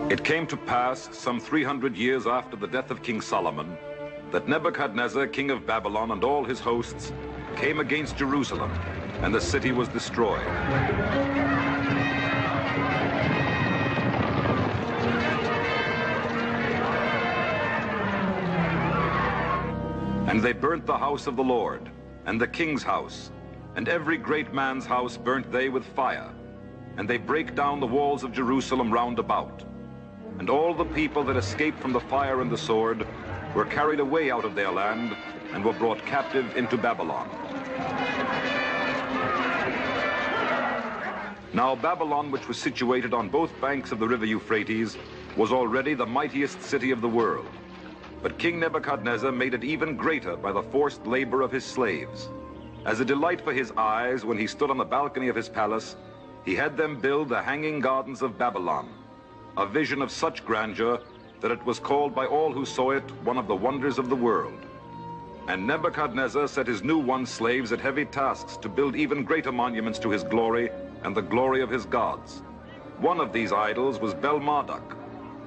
It came to pass, some 300 years after the death of King Solomon, that Nebuchadnezzar, king of Babylon, and all his hosts came against Jerusalem, and the city was destroyed. And they burnt the house of the Lord, and the king's house, and every great man's house burnt they with fire, and they brake down the walls of Jerusalem round about. And all the people that escaped from the fire and the sword were carried away out of their land, and were brought captive into Babylon. Now Babylon, which was situated on both banks of the river Euphrates, was already the mightiest city of the world. But King Nebuchadnezzar made it even greater by the forced labor of his slaves. As a delight for his eyes, when he stood on the balcony of his palace, he had them build the hanging gardens of Babylon, a vision of such grandeur that it was called by all who saw it one of the wonders of the world. And Nebuchadnezzar set his new won slaves at heavy tasks to build even greater monuments to his glory and the glory of his gods. One of these idols was Bel-Marduk,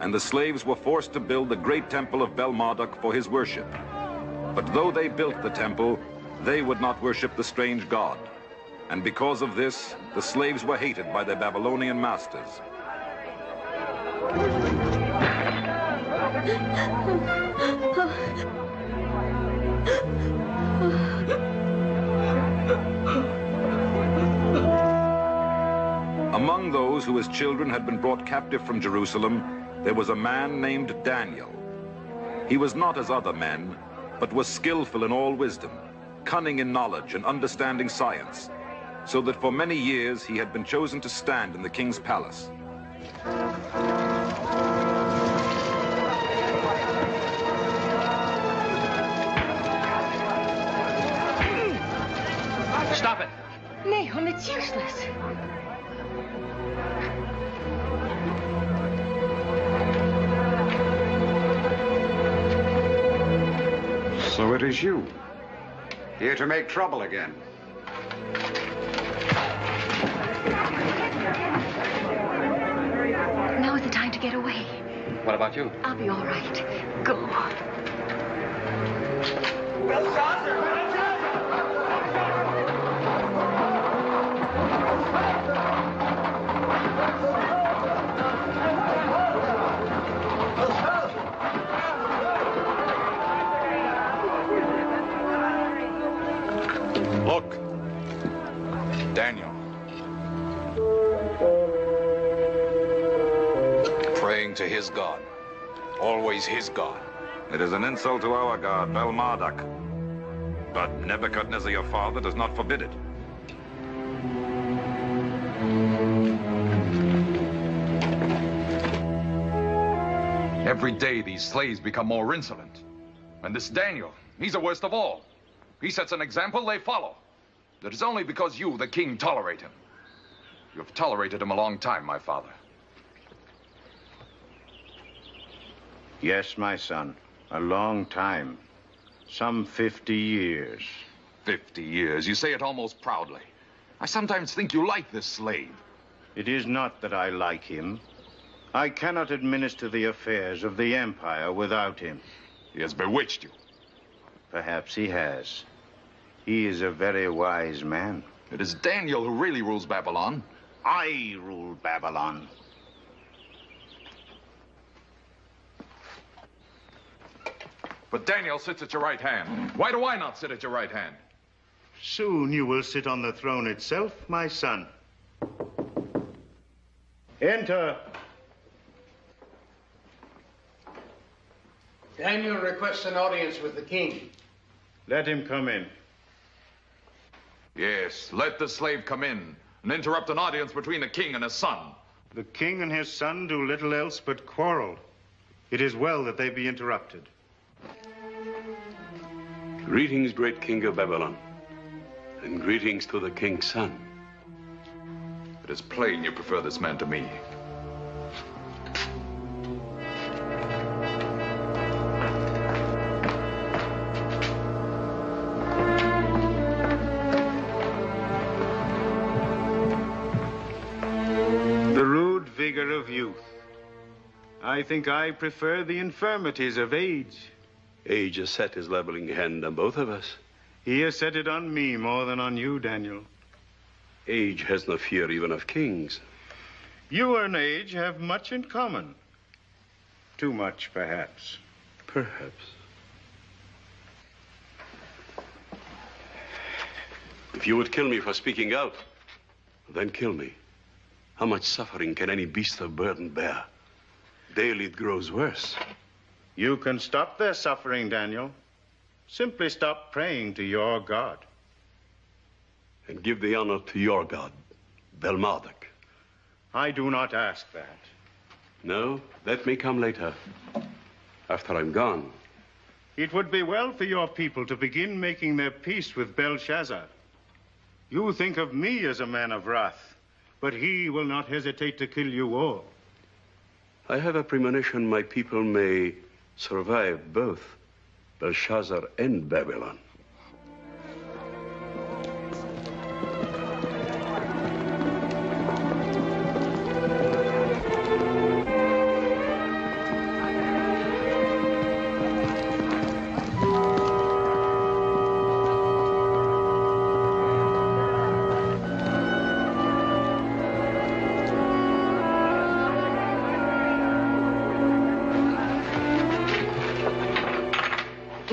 and the slaves were forced to build the great temple of Bel-Marduk for his worship. But though they built the temple, they would not worship the strange god. And because of this, the slaves were hated by their Babylonian masters. Among those who as children had been brought captive from Jerusalem, there was a man named Daniel. He was not as other men, but was skillful in all wisdom, cunning in knowledge and understanding science, so that for many years he had been chosen to stand in the king's palace. Stop it! Nahum, it's useless. So it is you, here to make trouble again. Now is the time to get away. What about you? I'll be all right. Go. Look, Daniel. Praying to his God. Always his God. It is an insult to our God, Bel-Marduk. But Nebuchadnezzar, your father, does not forbid it. Every day these slaves become more insolent. And this Daniel, he's the worst of all. He sets an example they follow. That is only because you, the king, tolerate him. You've tolerated him a long time, my father. Yes, my son, a long time. Some 50 years. 50 years. You say it almost proudly. I sometimes think you like this slave. It is not that I like him. I cannot administer the affairs of the empire without him. He has bewitched you. Perhaps he has. He is a very wise man. It is Daniel who really rules Babylon. I rule Babylon. But Daniel sits at your right hand. Why do I not sit at your right hand? Soon you will sit on the throne itself, my son. Enter. Daniel requests an audience with the king. Let him come in. Yes, let the slave come in and interrupt an audience between the king and his son. The king and his son do little else but quarrel. It is well that they be interrupted. Greetings, great king of Babylon, and greetings to the king's son. It is plain you prefer this man to me. The rude vigor of youth, I think I prefer the infirmities of age. Age has set his leveling hand on both of us. He has set it on me more than on you, Daniel. Age has no fear even of kings. You and age have much in common. Too much, perhaps. Perhaps. If you would kill me for speaking out, then kill me. How much suffering can any beast of burden bear? Daily it grows worse. You can stop their suffering, Daniel. Simply stop praying to your God. And give the honor to your God, Belmarduk. I do not ask that. No, that may come later, after I'm gone. It would be well for your people to begin making their peace with Belshazzar. You think of me as a man of wrath, but he will not hesitate to kill you all. I have a premonition my people may survive both Belshazzar and Babylon.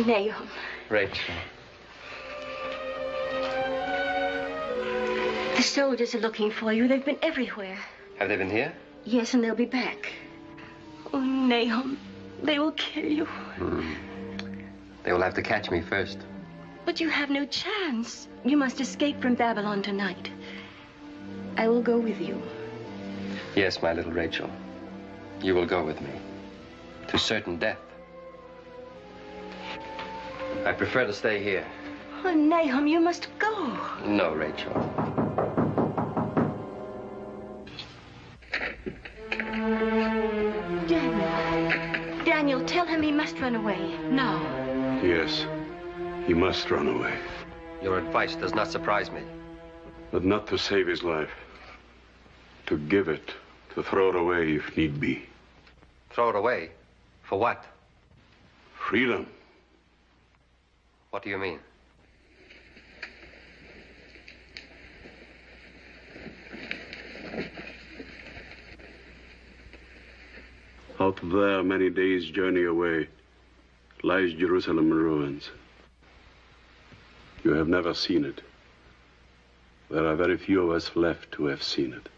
Nahum. Rachel. The soldiers are looking for you. They've been everywhere. Have they been here? Yes, and they'll be back. Oh, Nahum, they will kill you. They will have to catch me first. But you have no chance. You must escape from Babylon tonight. I will go with you. Yes, my little Rachel. You will go with me. To certain death. I prefer to stay here. Oh, Nahum, you must go. No, Rachel. Daniel, tell him he must run away. Now. Yes, he must run away. Your advice does not surprise me. But not to save his life. To give it, to throw it away if need be. Throw it away? For what? Freedom. What do you mean? Out there, many days' journey away, lies Jerusalem in ruins. You have never seen it. There are very few of us left who have seen it.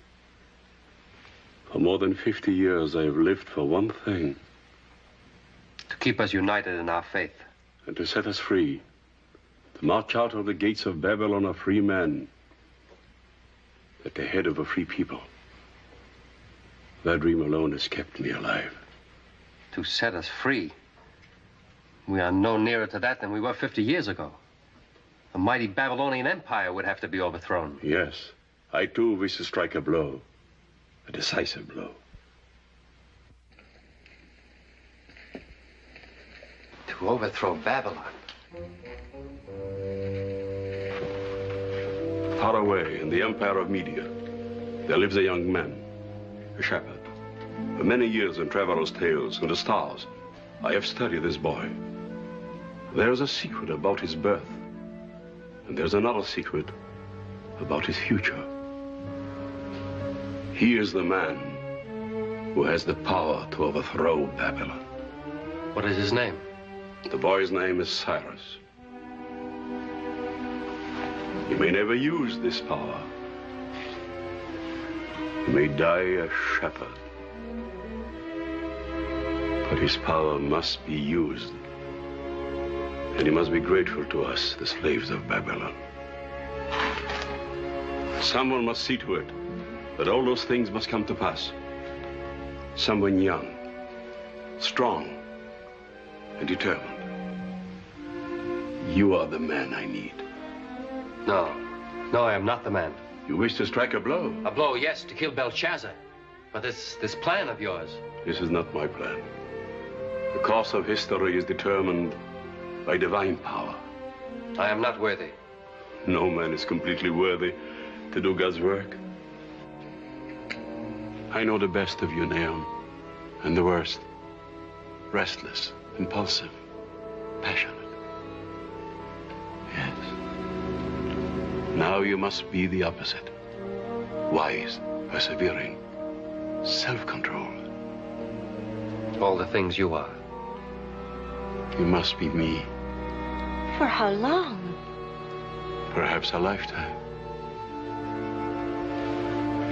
For more than 50 years, I have lived for one thing. To keep us united in our faith. And to set us free. To march out of the gates of Babylon a free man. At the head of a free people. That dream alone has kept me alive. To set us free? We are no nearer to that than we were 50 years ago. The mighty Babylonian Empire would have to be overthrown. Yes. I, too, wish to strike a blow. A decisive blow. To overthrow Babylon? Far away in the empire of Media, there lives a young man, a shepherd. For many years in traveler's tales and the stars, I have studied this boy. There's a secret about his birth, and there's another secret about his future. He is the man who has the power to overthrow Babylon. What is his name? The boy's name is Cyrus. He may never use this power. He may die a shepherd. But his power must be used. And he must be grateful to us, the slaves of Babylon. Someone must see to it that all those things must come to pass. Someone young, strong, and determined. You are the man I need. No. No, I am not the man. You wish to strike a blow? A blow, yes, to kill Belshazzar. But this plan of yours... This is not my plan. The course of history is determined by divine power. I am not worthy. No man is completely worthy to do God's work. I know the best of you, Nahum. And the worst, restless, impulsive, passionate. Yes. Now you must be the opposite. Wise, persevering, self-control. All the things you are. You must be me. For how long? Perhaps a lifetime.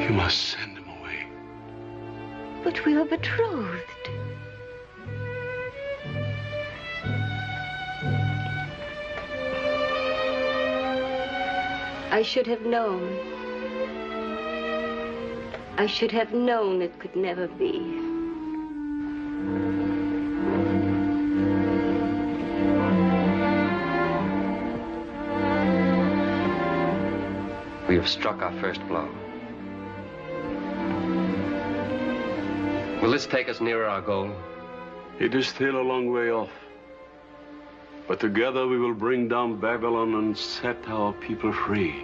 You must send him away. But we are betrothed. I should have known. I should have known it could never be. We have struck our first blow. Will this take us nearer our goal? It is still a long way off. But together we will bring down Babylon and set our people free.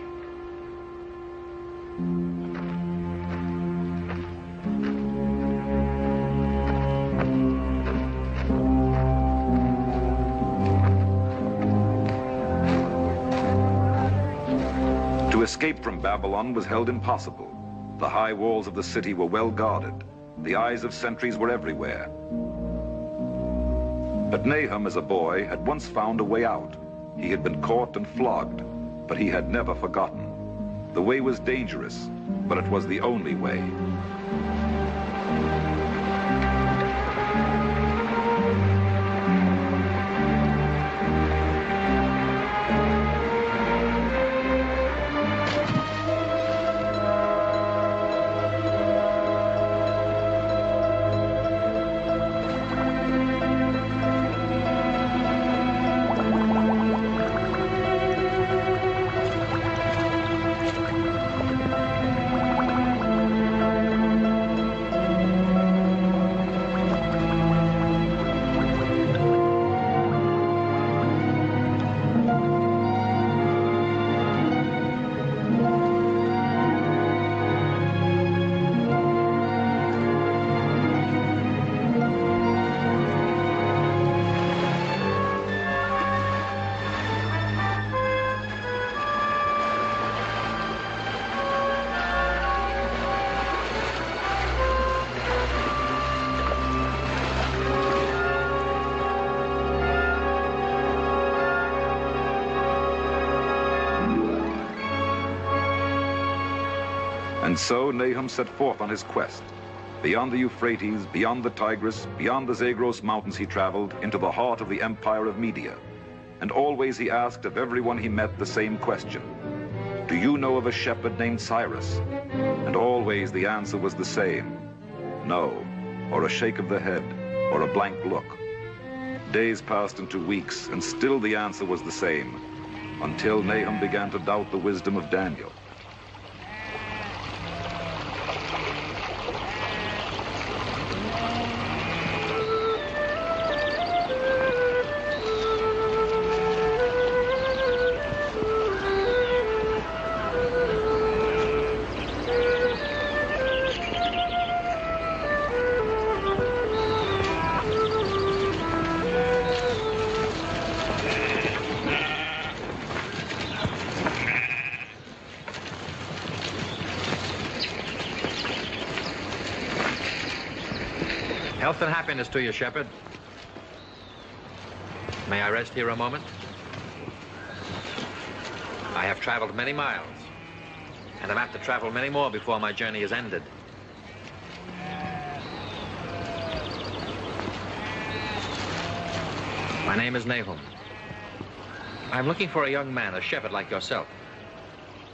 To escape from Babylon was held impossible. The high walls of the city were well guarded. The eyes of sentries were everywhere. But Nahum, as a boy, had once found a way out. He had been caught and flogged, but he had never forgotten. The way was dangerous, but it was the only way. And so Nahum set forth on his quest. Beyond the Euphrates, beyond the Tigris, beyond the Zagros mountains he traveled, into the heart of the empire of Media. And always he asked of everyone he met the same question. Do you know of a shepherd named Cyrus? And always the answer was the same. No, or a shake of the head, or a blank look. Days passed into weeks, and still the answer was the same, until Nahum began to doubt the wisdom of Daniel. Health and happiness to you, shepherd. May I rest here a moment? I have traveled many miles, and I'm apt to travel many more before my journey is ended. My name is Nahum. I'm looking for a young man, a shepherd like yourself.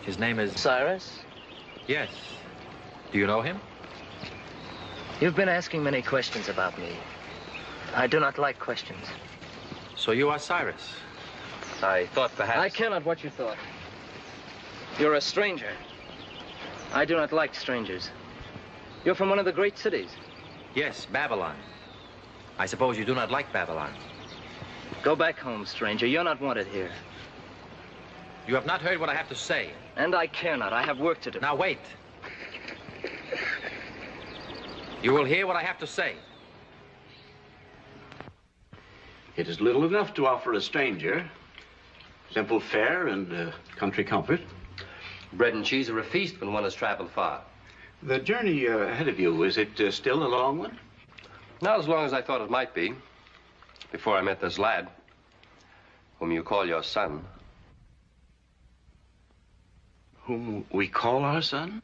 His name is... Cyrus? Yes. Do you know him? You've been asking many questions about me. I do not like questions. So you are Cyrus. I thought perhaps... I care not what you thought. You're a stranger. I do not like strangers. You're from one of the great cities. Yes, Babylon. I suppose you do not like Babylon. Go back home, stranger. You're not wanted here. You have not heard what I have to say. And I care not. I have work to do. Now wait. You will hear what I have to say. It is little enough to offer a stranger. Simple fare and country comfort. Bread and cheese are a feast when one has traveled far. The journey ahead of you, is it still a long one? Not as long as I thought it might be, before I met this lad, whom you call your son. Whom we call our son?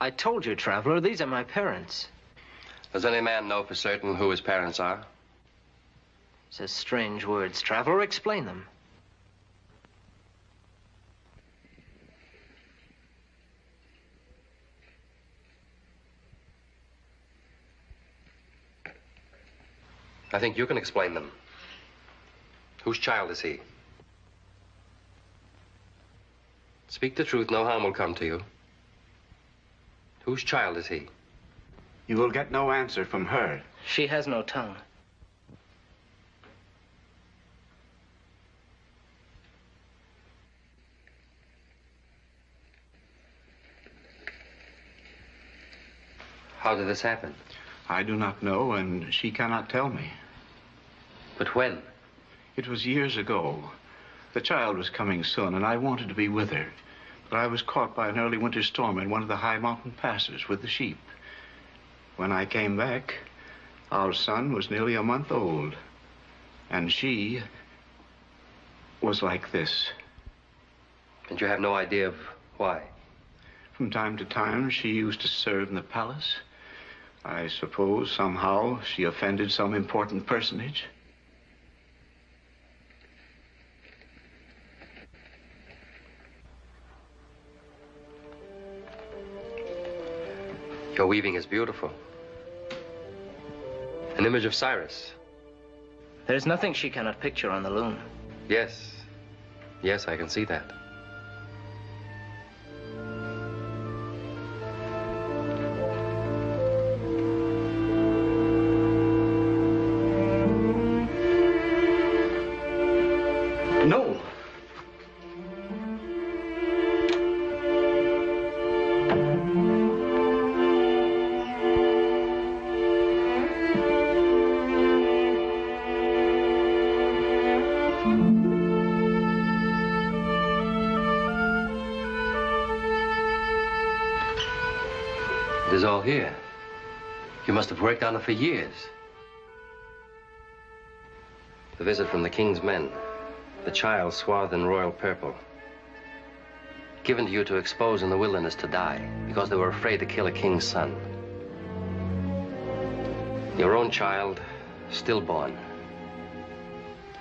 I told you, traveler, these are my parents. Does any man know for certain who his parents are? Says strange words, traveler. Explain them. I think you can explain them. Whose child is he? Speak the truth, no harm will come to you. Whose child is he? You will get no answer from her. She has no tongue. How did this happen? I do not know, and she cannot tell me. But when? It was years ago. The child was coming soon, and I wanted to be with her. But I was caught by an early winter storm in one of the high mountain passes with the sheep. When I came back, our son was nearly a month old. And she was like this. And you have no idea of why? From time to time, she used to serve in the palace. I suppose somehow she offended some important personage. Your weaving is beautiful. An image of Cyrus. There's nothing she cannot picture on the loom. Yes. Yes, I can see that. No. It is all here. You must have worked on it for years. The visit from the king's men. The child swathed in royal purple. Given to you to expose in the wilderness to die because they were afraid to kill a king's son. Your own child, stillborn.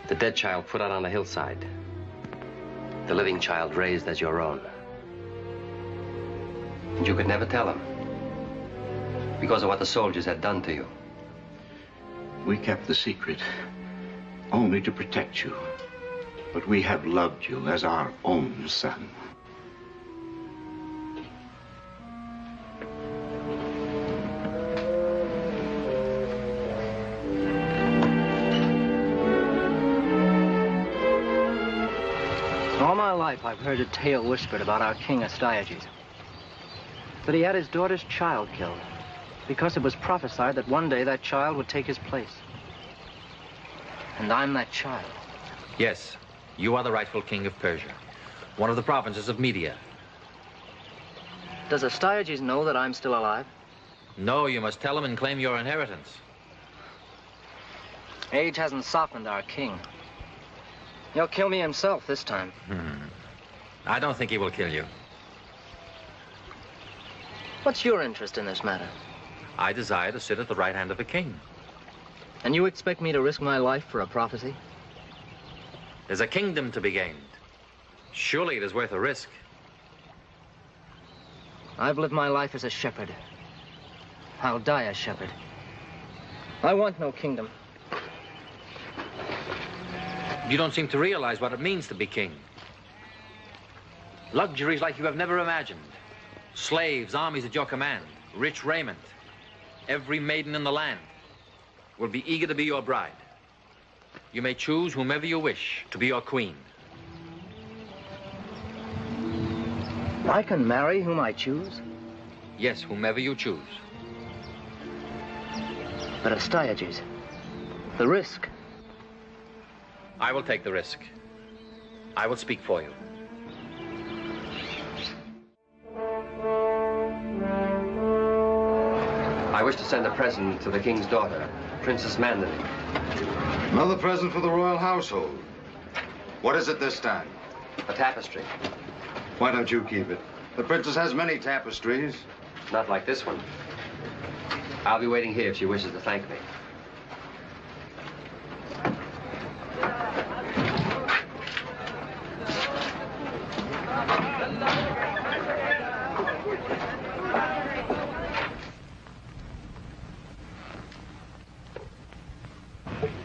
The dead child put out on a hillside. The living child raised as your own. And you could never tell him because of what the soldiers had done to you. We kept the secret only to protect you. But we have loved you as our own son. All my life, I've heard a tale whispered about our king Astyages. That he had his daughter's child killed because it was prophesied that one day that child would take his place. And I'm that child. Yes, you are the rightful king of Persia, one of the provinces of Media. Does Astyages know that I'm still alive? No, you must tell him and claim your inheritance. Age hasn't softened our king. He'll kill me himself this time. I don't think he will kill you. What's your interest in this matter? I desire to sit at the right hand of a king. And you expect me to risk my life for a prophecy? There's a kingdom to be gained. Surely it is worth a risk. I've lived my life as a shepherd. I'll die a shepherd. I want no kingdom. You don't seem to realize what it means to be king. Luxuries like you have never imagined. Slaves, armies at your command, rich raiment. Every maiden in the land will be eager to be your bride. You may choose whomever you wish to be your queen. I can marry whom I choose? Yes, whomever you choose. But Astyages, The risk. I will take the risk. I will speak for you. I wish to send a present to the king's daughter, Princess Mandalay. Another present for the royal household. What is it this time? A tapestry. Why don't you keep it? The princess has many tapestries. Not like this one. I'll be waiting here if she wishes to thank me.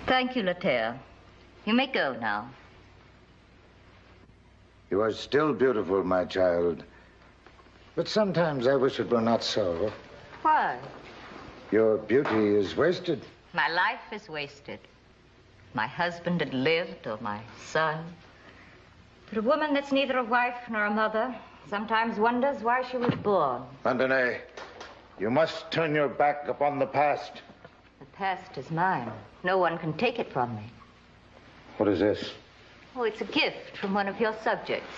Thank you, Latea. You may go now. You are still beautiful, my child. But sometimes I wish it were not so. Why? Your beauty is wasted. My life is wasted. My husband had lived, or my son. But a woman that's neither a wife nor a mother sometimes wonders why she was born. Mandalay, you must turn your back upon the past. The past is mine. No one can take it from me. What is this? Oh, it's a gift from one of your subjects.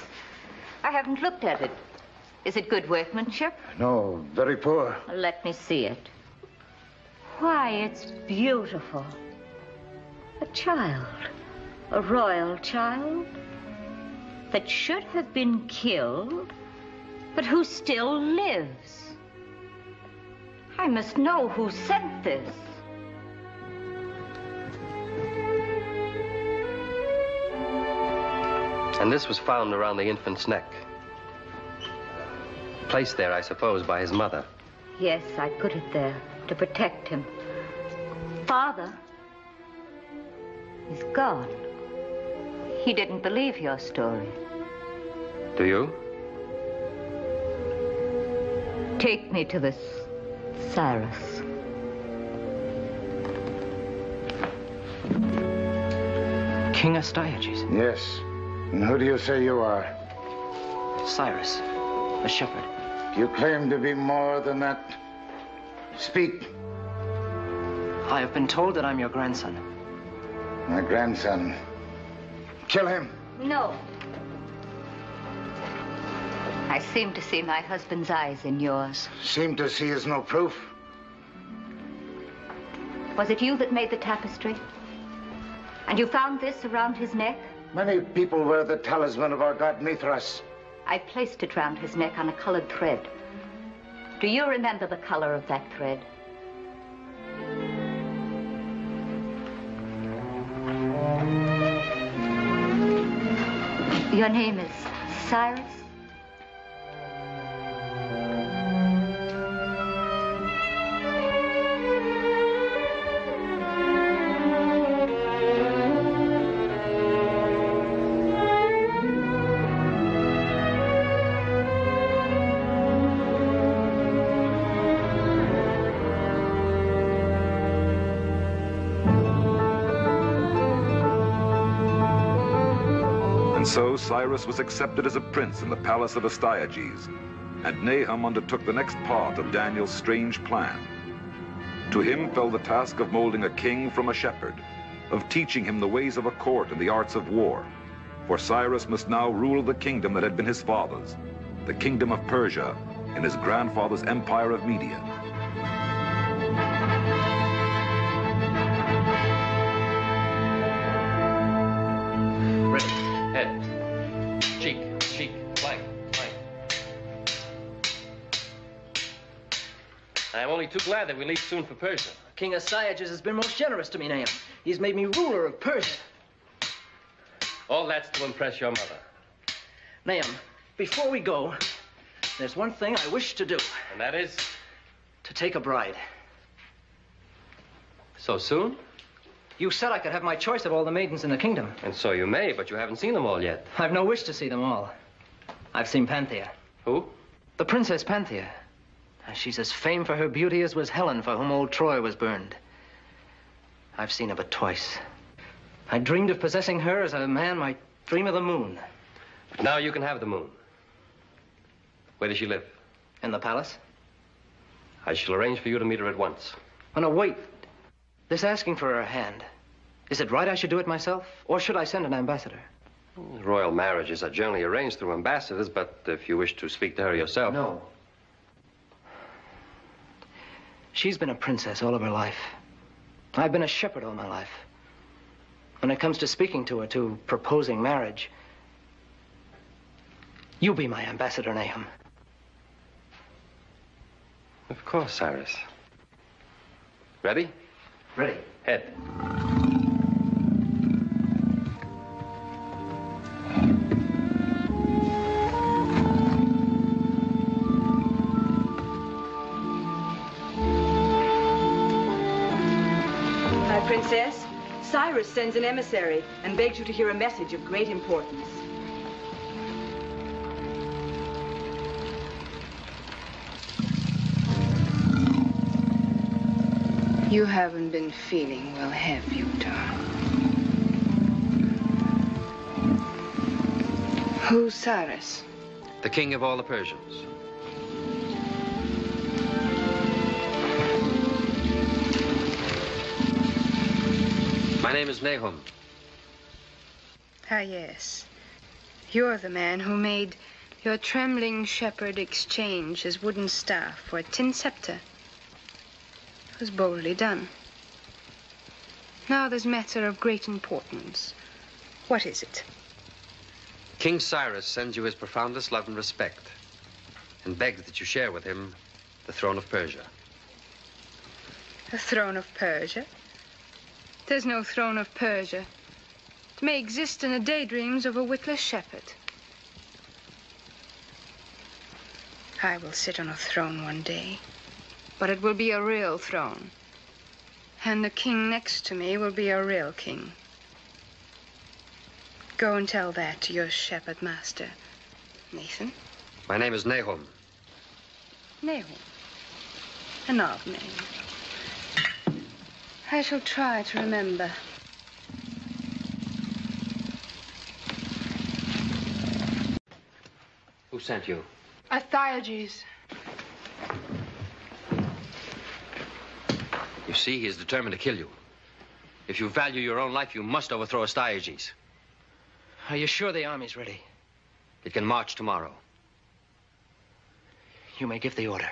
I haven't looked at it. Is it good workmanship? No, very poor. Let me see it. Why, it's beautiful. A child. A royal child. That should have been killed, but who still lives. I must know who sent this. And this was found around the infant's neck. Placed there, I suppose, by his mother. Yes, I put it there to protect him. Father is gone. He didn't believe your story. Do you? Take me to this Cyrus. King Astyages. Yes. And who do you say you are? Cyrus, a shepherd. You claim to be more than that. Speak. I have been told that I'm your grandson. My grandson. Kill him. No. I seem to see my husband's eyes in yours. Seem to see is no proof. Was it you that made the tapestry? And you found this around his neck? Many people wear the talisman of our god Mithras. I placed it round his neck on a colored thread. Do you remember the color of that thread? Your name is Cyrus? So Cyrus was accepted as a prince in the palace of Astyages, and Nahum undertook the next part of Daniel's strange plan. To him fell the task of molding a king from a shepherd, of teaching him the ways of a court and the arts of war. For Cyrus must now rule the kingdom that had been his father's, the kingdom of Persia, in his grandfather's empire of Media. I'm only too glad that we leave soon for Persia. King Astyages has been most generous to me, Nahum. He's made me ruler of Persia. All that's to impress your mother. Nahum, before we go, there's one thing I wish to do. And that is? To take a bride. So soon? You said I could have my choice of all the maidens in the kingdom. And so you may, but you haven't seen them all yet. I've no wish to see them all. I've seen Panthea. Who? The Princess Panthea. She's as famed for her beauty as was Helen, for whom old Troy was burned. I've seen her but twice. I dreamed of possessing her as a man might dream of the moon. But now you can have the moon. Where does she live? In the palace. I shall arrange for you to meet her at once. Oh, no, wait. This asking for her hand. Is it right I should do it myself, or should I send an ambassador? Royal marriages are generally arranged through ambassadors, but if you wish to speak to her yourself... No. She's been a princess all of her life. I've been a shepherd all my life. When it comes to speaking to her, to proposing marriage, you be my ambassador, Nahum. Of course, Cyrus. Ready? Ready. Head. My princess, Cyrus sends an emissary and begs you to hear a message of great importance. You haven't been feeling well, have you, darling? Who's Cyrus? The king of all the Persians. My name is Nahum. Ah, yes. You're the man who made your trembling shepherd exchange his wooden staff for a tin scepter. It was boldly done. Now there's matter of great importance. What is it? King Cyrus sends you his profoundest love and respect, and begs that you share with him the throne of Persia. The throne of Persia? There's no throne of Persia. It may exist in the daydreams of a witless shepherd. I will sit on a throne one day, but it will be a real throne. And the king next to me will be a real king. Go and tell that to your shepherd master, Nathan. My name is Nahum. Nahum. An odd name. I shall try to remember. Who sent you? Astyages. You see, he is determined to kill you. If you value your own life, you must overthrow Astyages. Are you sure the army's ready? It can march tomorrow. You may give the order.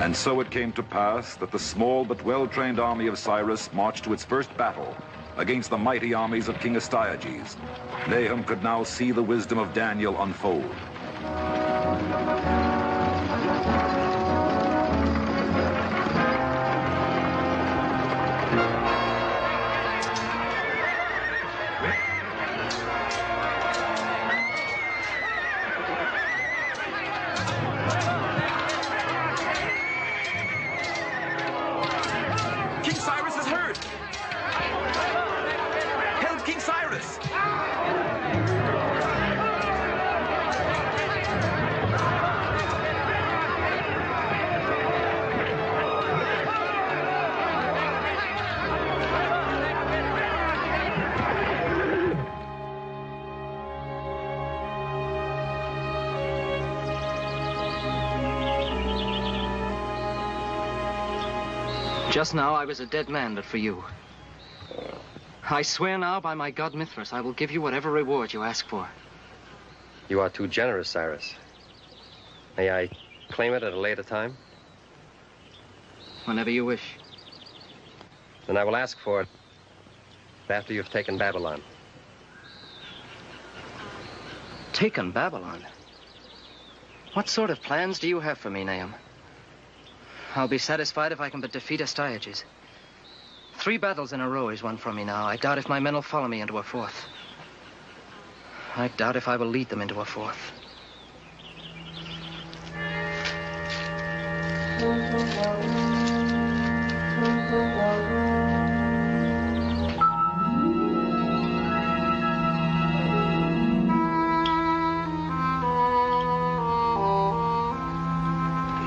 And so it came to pass that the small but well-trained army of Cyrus marched to its first battle against the mighty armies of King Astyages. Nahum could now see the wisdom of Daniel unfold. King Cyrus is hurt! Help King Cyrus! Just now, I was a dead man, but for you. I swear now by my god Mithras, I will give you whatever reward you ask for. You are too generous, Cyrus. May I claim it at a later time? Whenever you wish. Then I will ask for it after you've taken Babylon. Taken Babylon? What sort of plans do you have for me, Nahum? I'll be satisfied if I can but defeat Astyages. 3 battles in a row he's won from me now. I doubt if my men will follow me into a 4th. I doubt if I will lead them into a 4th.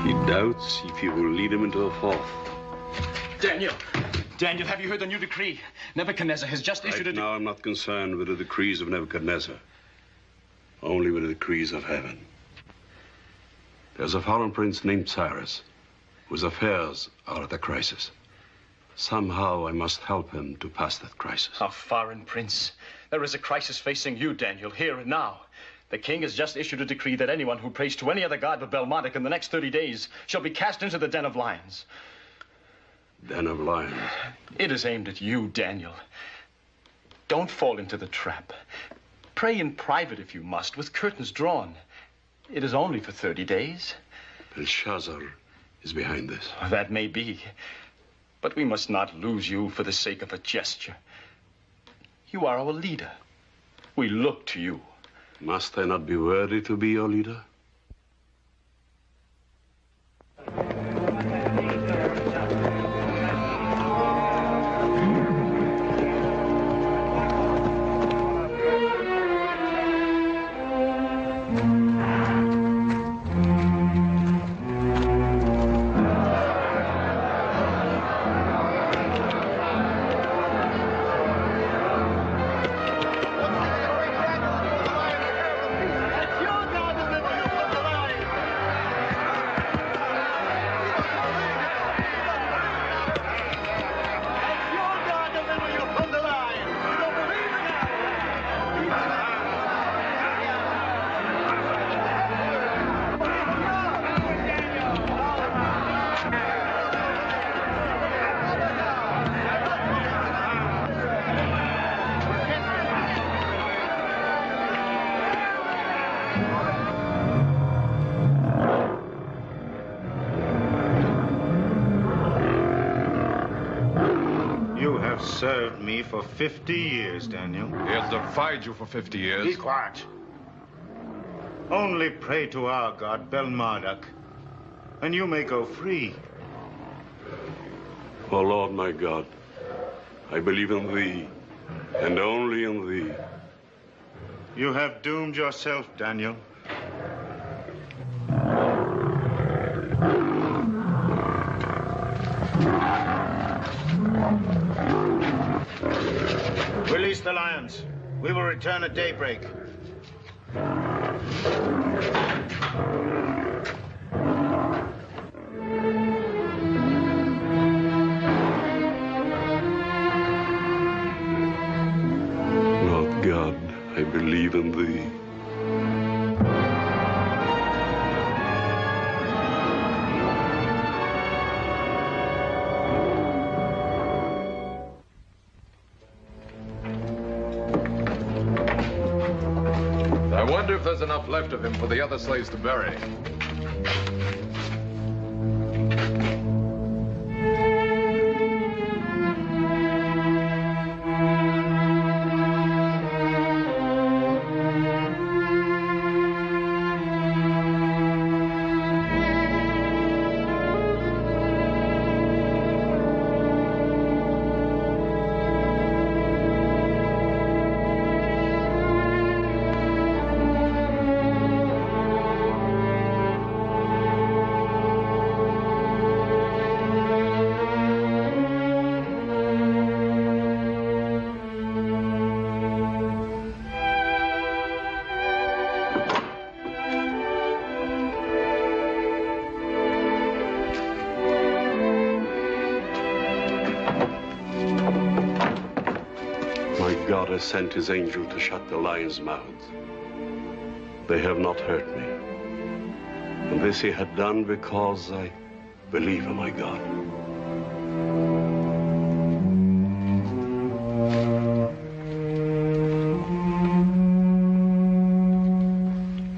He doubts if he will lead him into a 4th. Daniel, have you heard the new decree? Nebuchadnezzar has just issued Right now, I'm not concerned with the decrees of Nebuchadnezzar, only with the decrees of heaven. There's a foreign prince named Cyrus, whose affairs are at a crisis. Somehow I must help him to pass that crisis. A foreign prince. There is a crisis facing you, Daniel, here and now. The king has just issued a decree that anyone who prays to any other god but Belmodic in the next 30 days shall be cast into the den of lions. Den of lions? It is aimed at you, Daniel. Don't fall into the trap. Pray in private if you must, with curtains drawn. It is only for 30 days. Belshazzar is behind this. That may be. But we must not lose you for the sake of a gesture. You are our leader. We look to you. Must I not be worthy to be your leader? Served me for 50 years, Daniel. He has defied you for 50 years. Be quiet. Only pray to our god, Belmodic, and you may go free. O Lord my God, I believe in thee, and only in thee. You have doomed yourself, Daniel. Release the lions. We will return at daybreak. Lord God, I believe in thee. I wonder if there's enough left of him for the other slaves to bury. God has sent his angel to shut the lions' mouths. They have not hurt me. And this he had done because I believe in my God.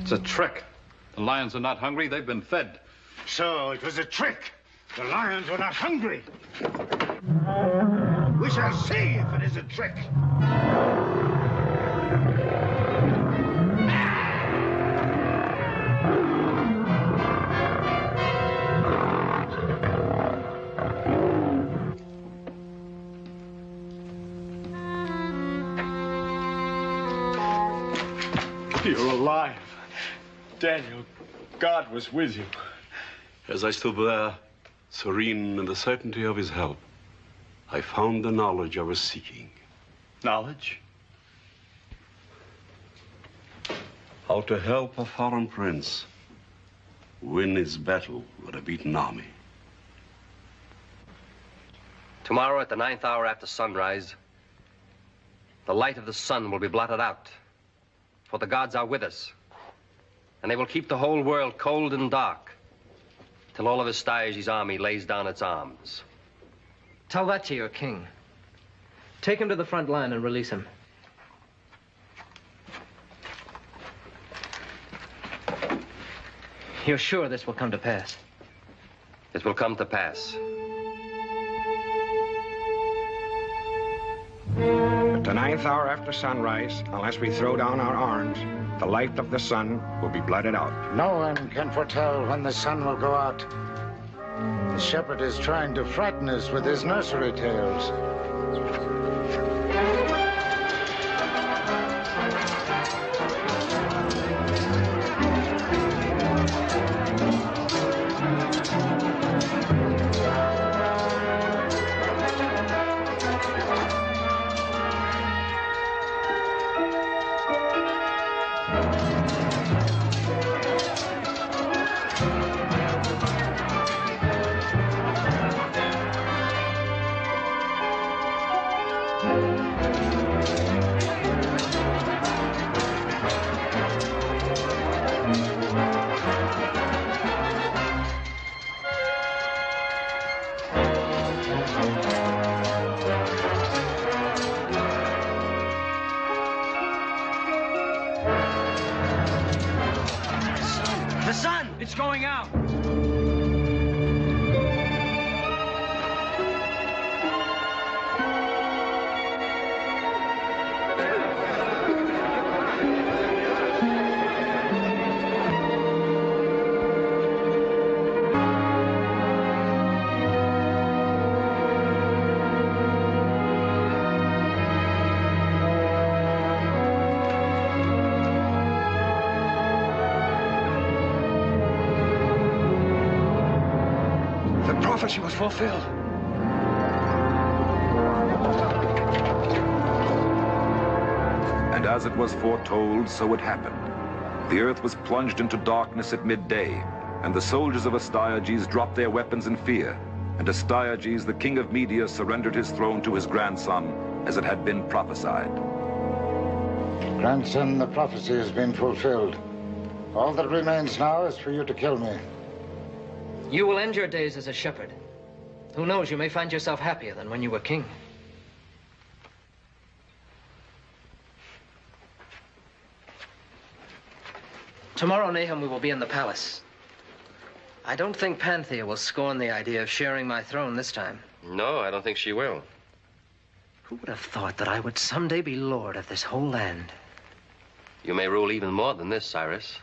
It's a trick. The lions are not hungry. They've been fed. So it was a trick. The lions were not hungry. We shall see if it is a trick. You're alive. Daniel, God was with you. As I stood there, serene in the certainty of his help, I found the knowledge I was seeking. Knowledge? How to help a foreign prince win his battle with a beaten army. Tomorrow at the 9th hour after sunrise, the light of the sun will be blotted out, for the gods are with us, and they will keep the whole world cold and dark till all of Astyages' army lays down its arms. Tell that to your king. Take him to the front line and release him. You're sure this will come to pass? It will come to pass. At the 9th hour after sunrise, unless we throw down our arms, the light of the sun will be blotted out. No one can foretell when the sun will go out. The shepherd is trying to frighten us with his nursery tales. It's going out. Prophecy was fulfilled. And as it was foretold, so it happened. The earth was plunged into darkness at midday, and the soldiers of Astyages dropped their weapons in fear, and Astyages, the king of Media, surrendered his throne to his grandson, as it had been prophesied. Grandson, the prophecy has been fulfilled. All that remains now is for you to kill me. You will end your days as a shepherd. Who knows, you may find yourself happier than when you were king. Tomorrow, Nahum, we will be in the palace. I don't think Panthea will scorn the idea of sharing my throne this time. No, I don't think she will. Who would have thought that I would someday be lord of this whole land? You may rule even more than this, Cyrus.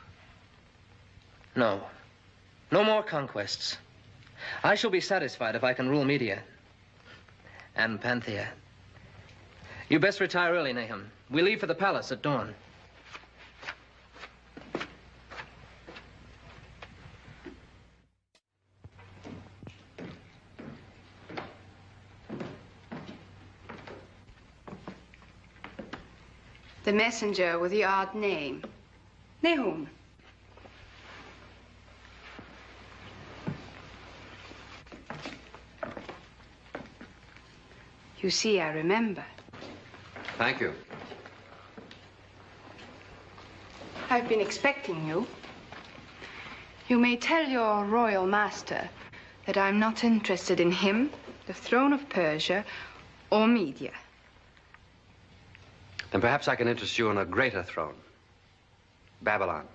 No. No more conquests. I shall be satisfied if I can rule Media. And Panthea. You best retire early, Nahum. We leave for the palace at dawn. The messenger with the odd name. Nahum. You see, I remember. Thank you. I've been expecting you. You may tell your royal master that I'm not interested in him, the throne of Persia, or Media. Then perhaps I can interest you in a greater throne. Babylon.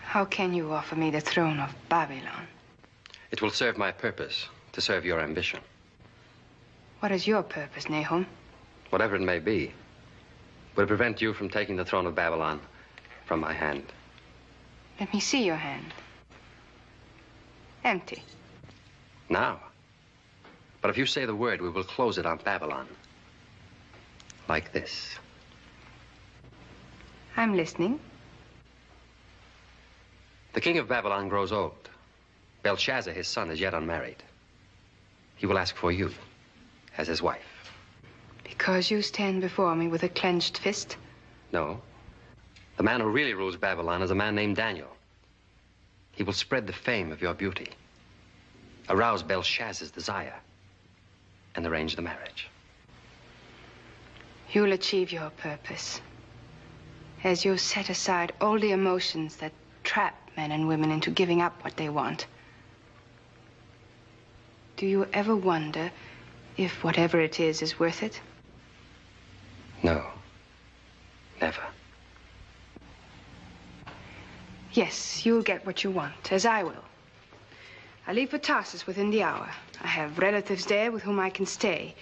How can you offer me the throne of Babylon? It will serve my purpose, to serve your ambition. What is your purpose, Nahum? Whatever it may be, will prevent you from taking the throne of Babylon from my hand. Let me see your hand. Empty. Now. But if you say the word, we will close it on Babylon. Like this. I'm listening. The king of Babylon grows old. Belshazzar, his son, is yet unmarried. he will ask for you as his wife. Because you stand before me with a clenched fist? No. The man who really rules Babylon is a man named Daniel. He will spread the fame of your beauty, arouse Belshazzar's desire, and arrange the marriage. You'll achieve your purpose as you set aside all the emotions that trap men and women into giving up what they want. Do you ever wonder if whatever it is worth it? No. Never. Yes, you'll get what you want, as I will. I leave for Tarsus within the hour. I have relatives there with whom I can stay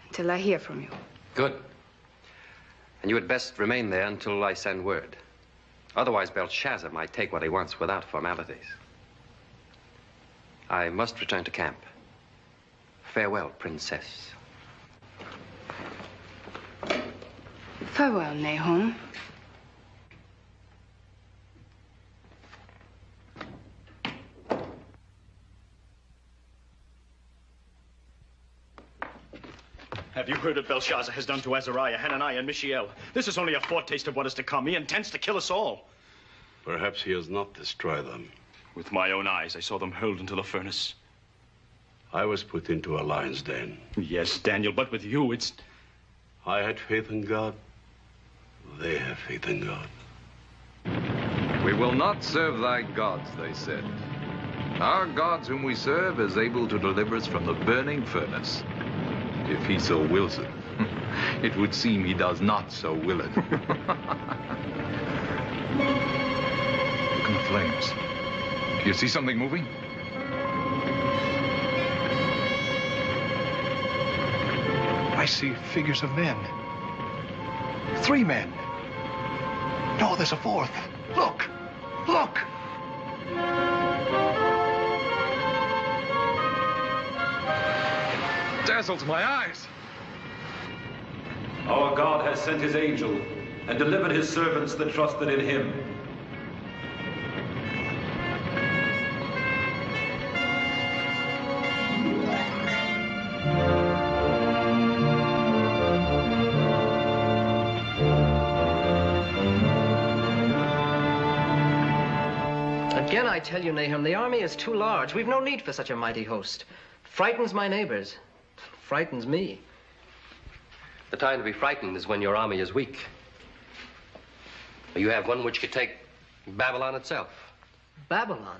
until I hear from you. Good. And you had best remain there until I send word. Otherwise, Belshazzar might take what he wants without formalities. I must return to camp. Farewell, Princess. Farewell, Nahum. Have you heard what Belshazzar has done to Azariah, Hananiah, and Mishael? This is only a foretaste of what is to come. He intends to kill us all. Perhaps he has not destroyed them. With my own eyes, I saw them hurled into the furnace. I was put into a lion's den. Yes, Daniel, but with you, it's... I had faith in God. They have faith in God. We will not serve thy gods, they said. Our gods whom we serve is able to deliver us from the burning furnace. If he so wills it. It would seem he does not so will it. Look in the flames. Do you see something moving? I see figures of men. 3 men. No, there's a 4th. Look! Look! Dazzles my eyes. Our God has sent his angel and delivered his servants that trusted in him. Again, I tell you, Nahum, the army is too large. We've no need for such a mighty host. Frightens my neighbors. Frightens me. The time to be frightened is when your army is weak. You have one which could take Babylon itself. Babylon?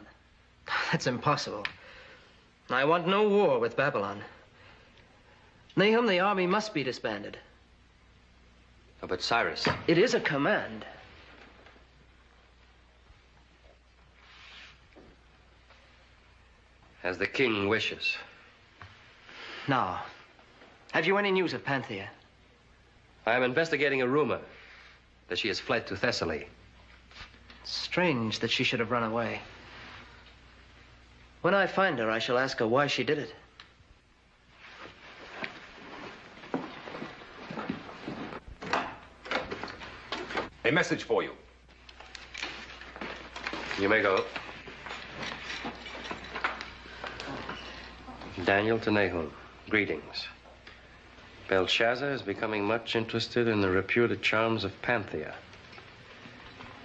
That's impossible. I want no war with Babylon. Nahum, the army must be disbanded. Oh, but Cyrus... It is a command. As the king wishes. Now, have you any news of Panthea? I am investigating a rumor that she has fled to Thessaly. Strange that she should have run away. When I find her, I shall ask her why she did it. A message for you. You may go. Daniel to Nahum, greetings. Belshazzar is becoming much interested in the reputed charms of Panthea.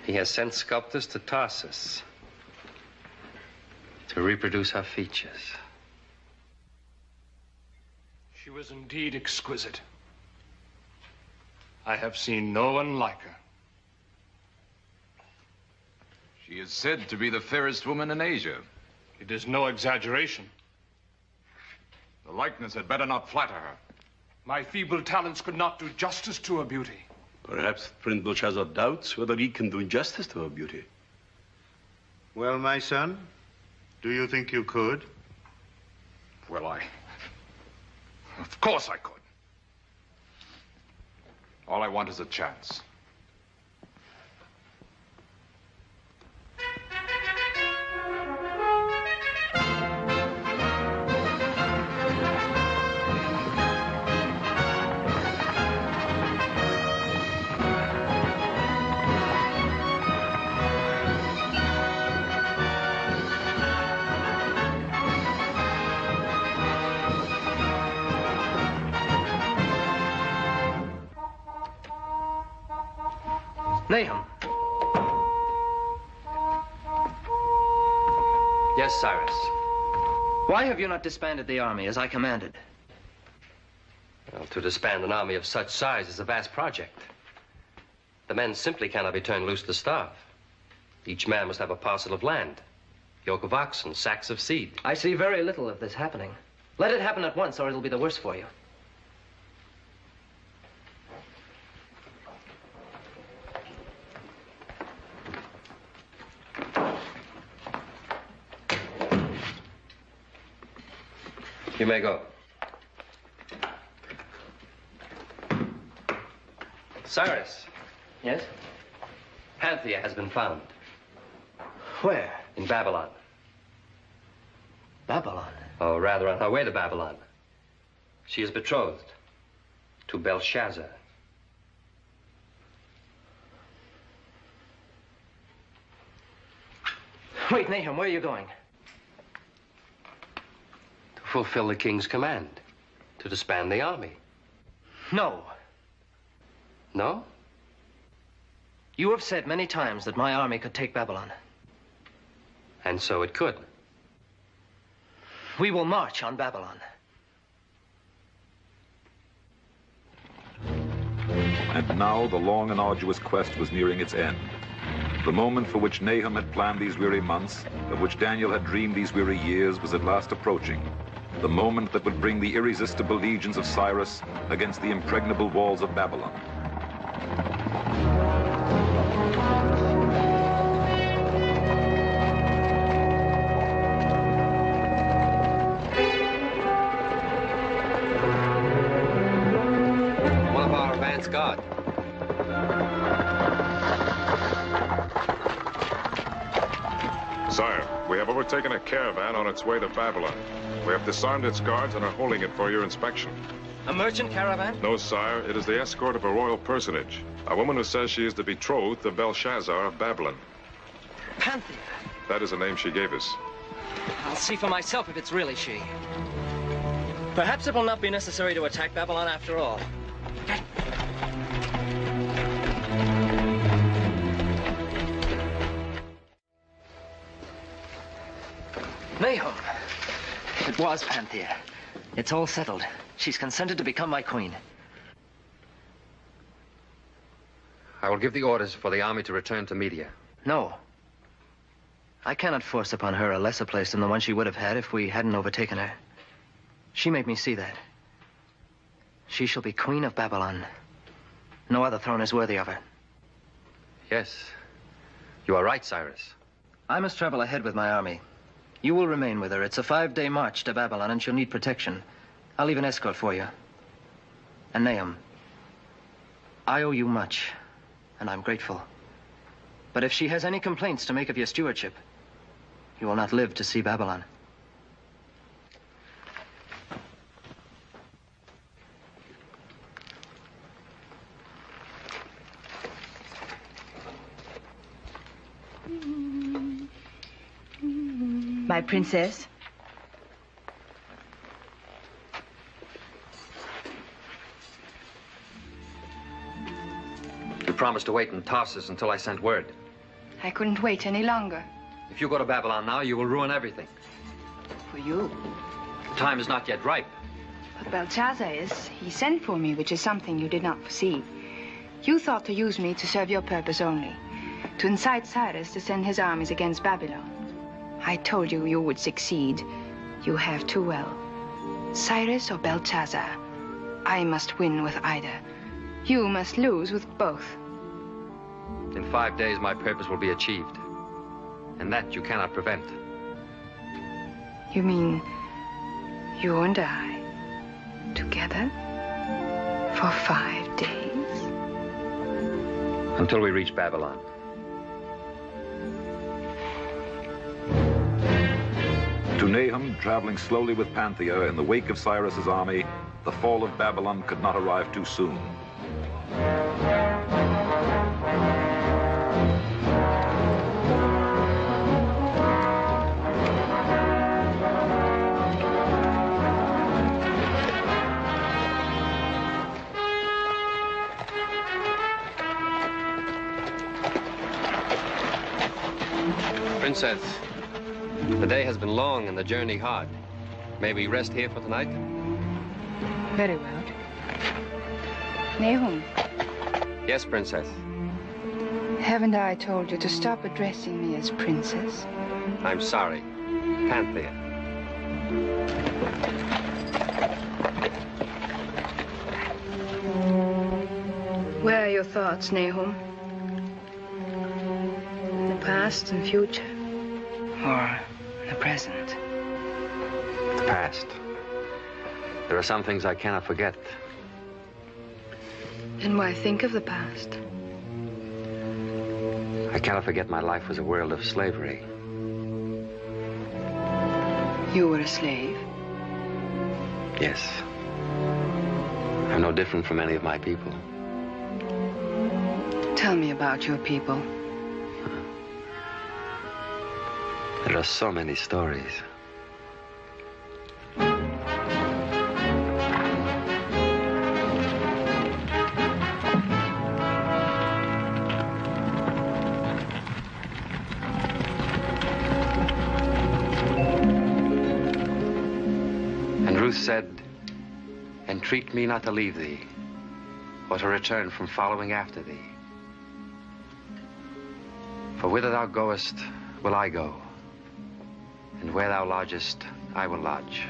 He has sent sculptors to Tarsus to reproduce her features. She was indeed exquisite. I have seen no one like her. She is said to be the fairest woman in Asia. It is no exaggeration. The likeness had better not flatter her. My feeble talents could not do justice to her beauty. Perhaps Prince Belshazzar doubts whether he can do justice to her beauty. Well, my son, do you think you could? Well, of course I could. All I want is a chance. Nahum. Yes, Cyrus. Why have you not disbanded the army as I commanded? Well, to disband an army of such size is a vast project. The men simply cannot be turned loose to starve. Each man must have a parcel of land, yoke of oxen, sacks of seed. I see very little of this happening. Let it happen at once, or it'll be the worse for you. You may go. Cyrus. Yes? Panthea has been found. Where? In Babylon. Babylon? Or rather, on her way to Babylon. She is betrothed to Belshazzar. Wait, Nahum, where are you going? To fulfill the king's command. To disband the army. No. No? You have said many times that my army could take Babylon. And so it could. We will march on Babylon. And now the long and arduous quest was nearing its end. The moment for which Nahum had planned these weary months, of which Daniel had dreamed these weary years, was at last approaching. The moment that would bring the irresistible legions of Cyrus against the impregnable walls of Babylon. One of our advance guard. Sire, we have overtaken a caravan on its way to Babylon. We have disarmed its guards and are holding it for your inspection. A merchant caravan? No, sire. It is the escort of a royal personage. A woman who says she is the betrothed of Belshazzar of Babylon. Panthea. That is the name she gave us. I'll see for myself if it's really she. Perhaps it will not be necessary to attack Babylon after all. Nahum. It was Panthea. It's all settled. She's consented to become my queen. I will give the orders for the army to return to Media. No. I cannot force upon her a lesser place than the one she would have had if we hadn't overtaken her. She made me see that. She shall be queen of Babylon. No other throne is worthy of her. Yes. You are right, Cyrus. I must travel ahead with my army. You will remain with her. It's a 5-day march to Babylon, and she'll need protection. I'll leave an escort for you. And Nahum, I owe you much, and I'm grateful. But if she has any complaints to make of your stewardship, you will not live to see Babylon. My princess. You promised to wait in Tarsus until I sent word. I couldn't wait any longer. If you go to Babylon now, you will ruin everything. For you. The time is not yet ripe. But Belshazzar is. He sent for me, which is something you did not foresee. You thought to use me to serve your purpose only. To incite Cyrus to send his armies against Babylon. I told you you would succeed. You have too well. Cyrus or Belshazzar, I must win with either. You must lose with both. In 5 days, my purpose will be achieved. And that you cannot prevent. You mean you and I together for 5 days? Until we reach Babylon. To Nahum, traveling slowly with Panthea in the wake of Cyrus's army, the fall of Babylon could not arrive too soon. Princess, the day has been long and the journey hard. May we rest here for tonight? Very well. Nahum, Yes, Princess. haven't I told you to stop addressing me as princess? I'm sorry. Panthea. Where are your thoughts, Nahum? The past and future? Or the present? The past. There are some things I cannot forget. And why think of the past? I cannot forget my life was a world of slavery. You were a slave? Yes. I'm no different from any of my people. Tell me about your people. There are so many stories. And Ruth said, "Entreat me not to leave thee, or to return from following after thee. For whither thou goest, will I go, and where thou lodgest, I will lodge.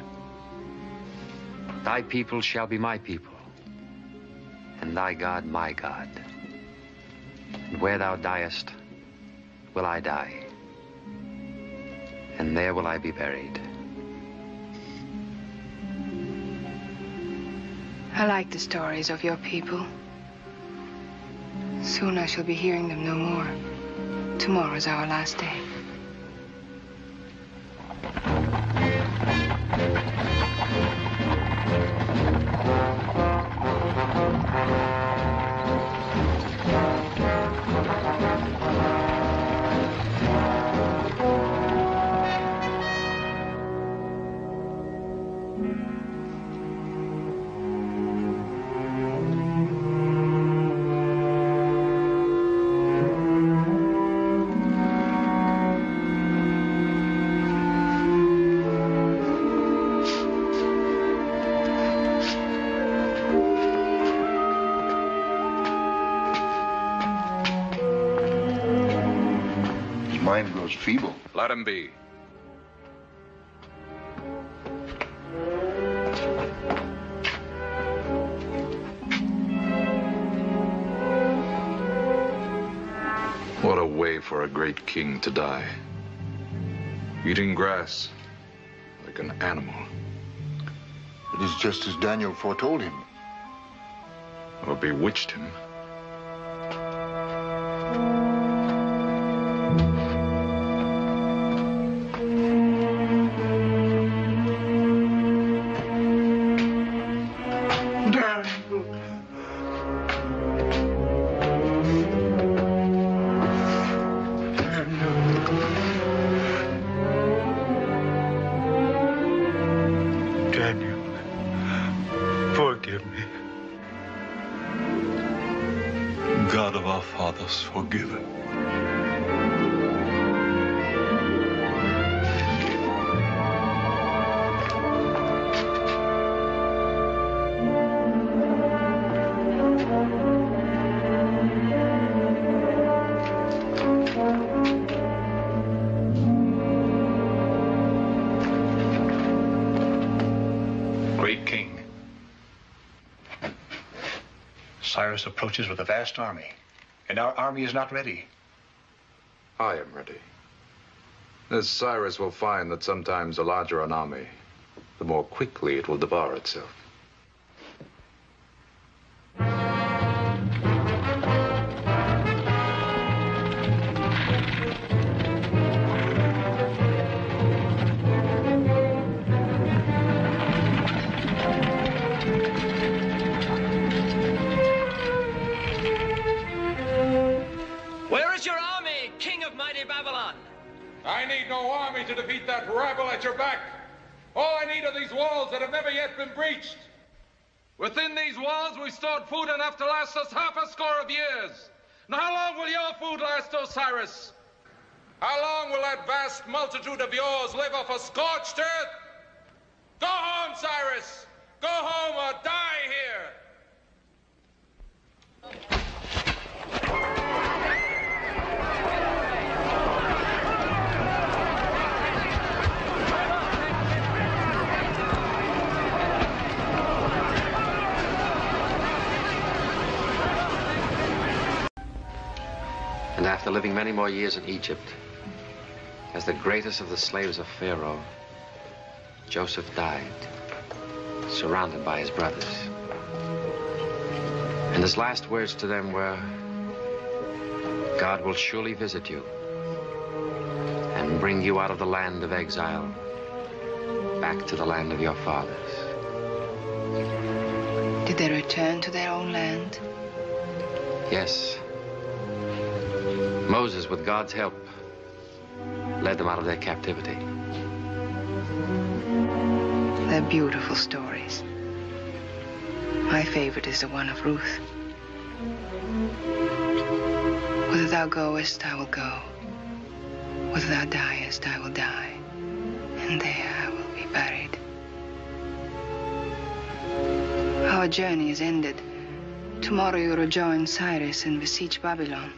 Thy people shall be my people, and thy God my God. And where thou diest, will I die, and there will I be buried." I like the stories of your people. Soon I shall be hearing them no more. Tomorrow is our last day. Feeble. Let him be. What a way for a great king to die. Eating grass like an animal. It is just as Daniel foretold him. Or bewitched him. Forgiven. Great king, Cyrus approaches with a vast army. And our army is not ready. I am ready. This Cyrus will find that sometimes the larger an army, the more quickly it will devour itself. Babylon. I need no army to defeat that rabble at your back. All I need are these walls that have never yet been breached. Within these walls we stored food enough to last us half a score of years. Now how long will your food last, Osiris? How long will that vast multitude of yours live off a scorched earth? Go home, Cyrus! Go home or die here! And after living many more years in Egypt, as the greatest of the slaves of Pharaoh, Joseph died, surrounded by his brothers. And his last words to them were, God will surely visit you and bring you out of the land of exile back to the land of your fathers. Did they return to their own land? Yes. Moses, with God's help, led them out of their captivity. They're beautiful stories. My favorite is the one of Ruth. Whither thou goest, I will go. Whither thou diest, I will die. And there I will be buried. Our journey is ended. Tomorrow you rejoin Cyrus and besiege Babylon.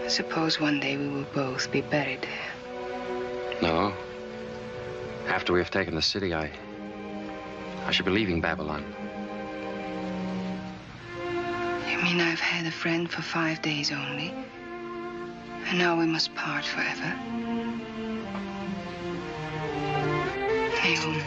I suppose one day we will both be buried there. No. After we have taken the city, I should be leaving Babylon. You mean I've had a friend for 5 days only? And now we must part forever? Nahum.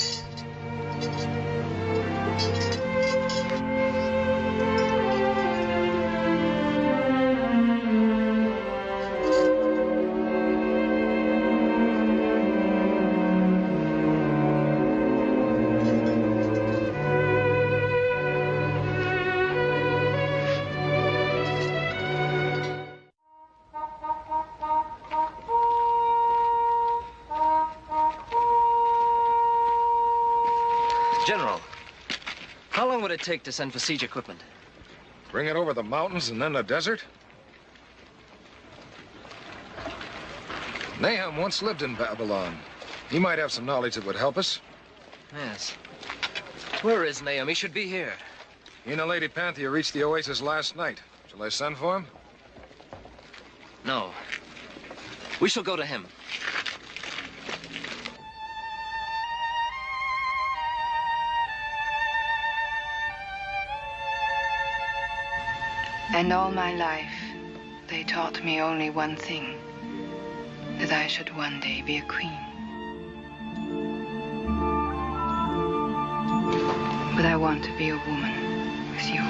General, how long would it take to send for siege equipment? Bring it over the mountains and then the desert? Nahum once lived in Babylon. He might have some knowledge that would help us. Yes. Where is Nahum? He should be here. He and the Lady Panthea reached the oasis last night. Shall I send for him? No. We shall go to him. And all my life, they taught me only one thing, that I should one day be a queen. But I want to be a woman with you.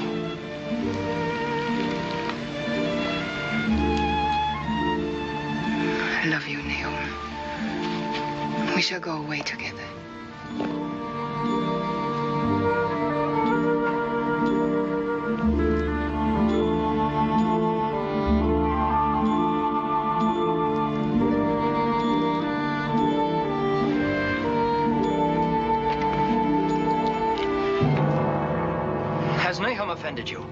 I love you, Nahum. We shall go away together. Has Nahum offended you?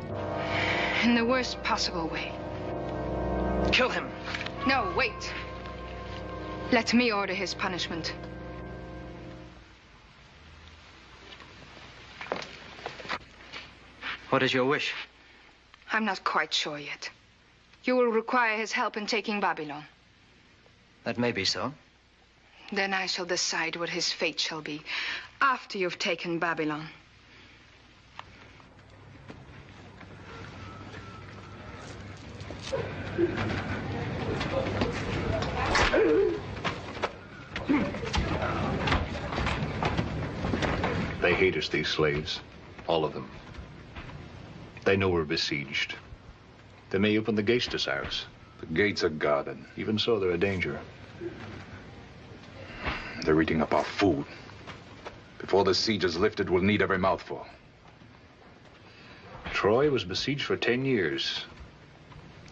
In the worst possible way. Kill him. No, wait. Let me order his punishment. What is your wish? I'm not quite sure yet. You will require his help in taking Babylon. That may be so. Then I shall decide what his fate shall be after you've taken Babylon. They hate us, these slaves. All of them. They know we're besieged. They may open the gates to Cyrus. The gates are guarded. Even so, they're a danger. They're eating up our food. Before the siege is lifted, we'll need every mouthful. Troy was besieged for 10 years.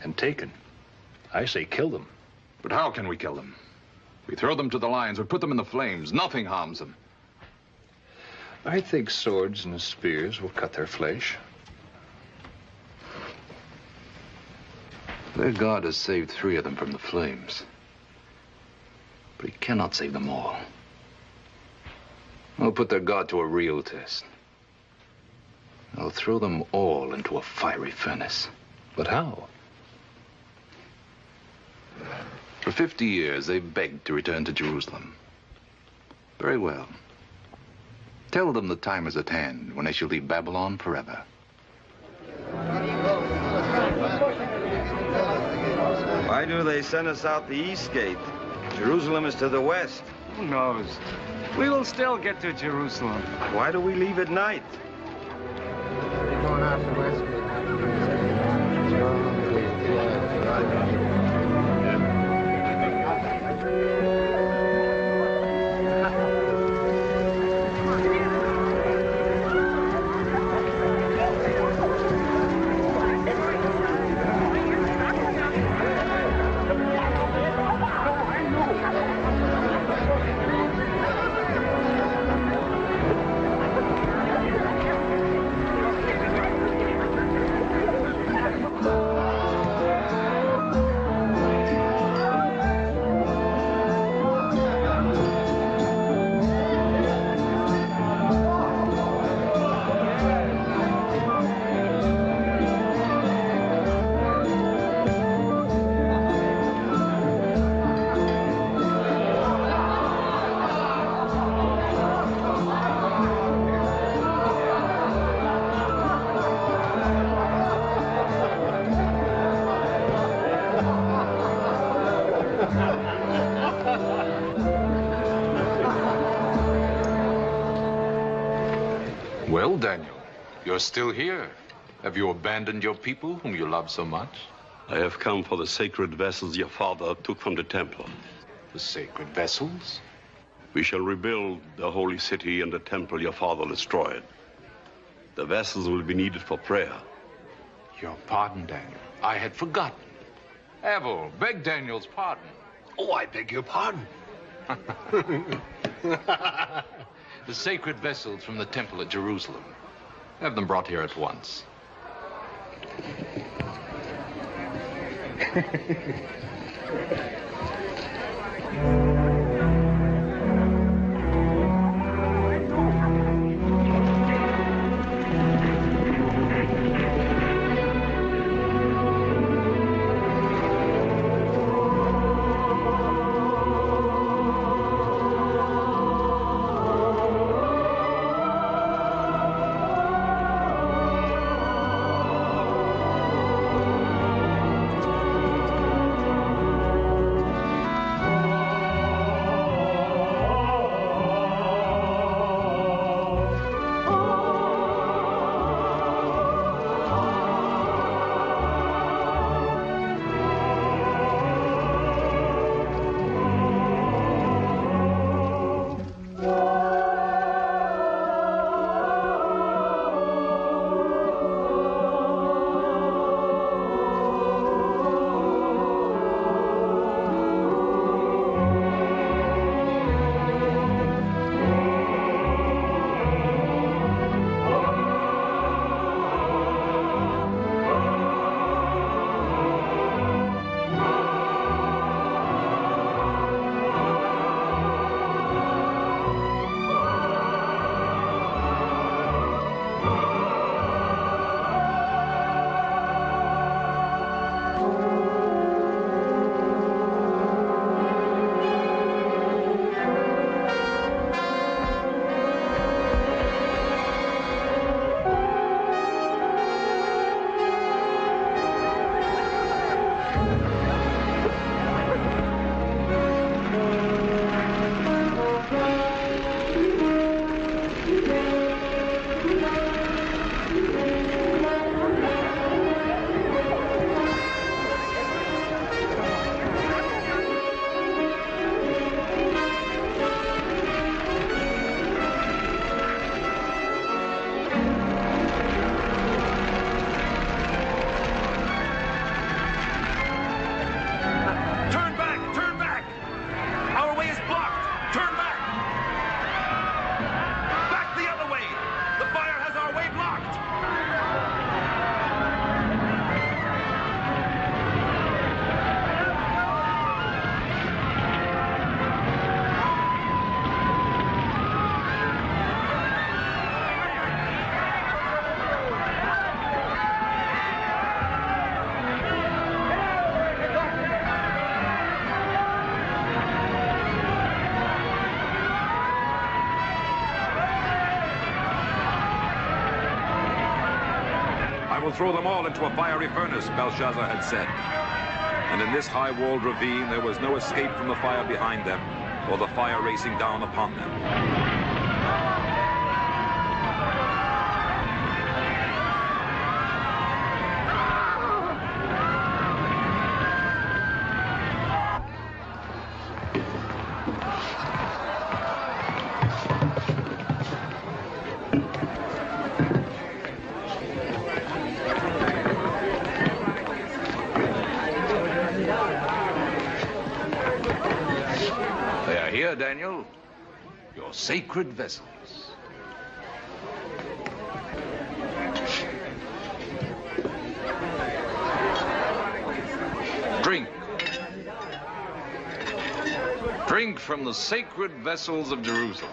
And taken. I say kill them. But how can we kill them? We throw them to the lions, we put them in the flames. Nothing harms them. I think swords and spears will cut their flesh. Their God has saved 3 of them from the flames. But he cannot save them all. I'll put their God to a real test. I'll throw them all into a fiery furnace. But how? For 50 years, they've begged to return to Jerusalem. Very well. Tell them the time is at hand when they shall leave Babylon forever. Why do they send us out the east gate? Jerusalem is to the west. Who knows? We will still get to Jerusalem. Why do we leave at night? We're going out the west gate. Well, Daniel, you're still here. Have you abandoned your people whom you love so much? I have come for the sacred vessels your father took from the temple. The sacred vessels? We shall rebuild the holy city and the temple your father destroyed. The vessels will be needed for prayer. Your pardon, Daniel. I had forgotten. Abel, beg Daniel's pardon. Oh, I beg your pardon. The sacred vessels from the temple at Jerusalem. Have them brought here at once. will throw them all into a fiery furnace, Belshazzar had said. And in this high-walled ravine, there was no escape from the fire behind them, or the fire racing down upon them. Daniel, your sacred vessels. Drink. Drink from the sacred vessels of Jerusalem.